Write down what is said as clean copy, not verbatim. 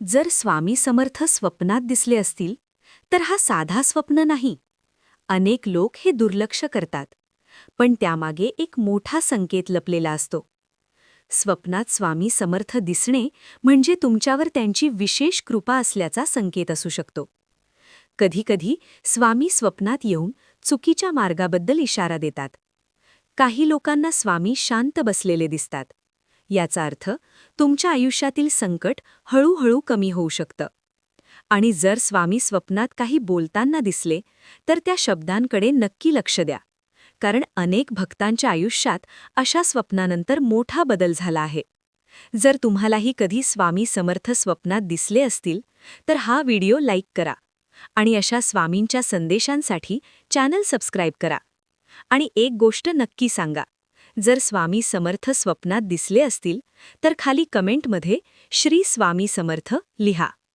जर स्वामी समर्थ स्वप्नात दिसले असतील तर हा साधा स्वप्न नाही. अनेक लोक हे दुर्लक्ष करतात, पण त्यामागे एक मोठा संकेत लपलेला असतो. स्वप्नात स्वामी समर्थ दिसणे म्हणजे तुमच्यावर त्यांची विशेष कृपा असल्याचा संकेत असू शकतो. कधीकधी स्वामी स्वप्नात येऊन चुकीच्या मार्गाबद्दल इशारा देतात. काही लोकांना स्वामी शांत बसलेले दिसतात. याचा अर्थ तुमच्या आयुष्यातील संकट हळूहळू कमी होऊ शकतं. आणि जर स्वामी स्वप्नात काही बोलताना दिसले तर त्या शब्दांकडे नक्की लक्ष द्या, कारण अनेक भक्तांच्या आयुष्यात अशा स्वप्नानंतर मोठा बदल झाला आहे. जर तुम्हालाही कधी स्वामी समर्थ स्वप्नात दिसले असतील तर हा व्हिडिओ लाईक करा आणि अशा स्वामींच्या संदेशांसाठी चॅनल सबस्क्राईब करा. आणि एक गोष्ट नक्की सांगा, जर स्वामी समर्थ स्वप्नात दिसले असतील तर खाली कमेंटमध्ये श्री स्वामी समर्थ लिहा.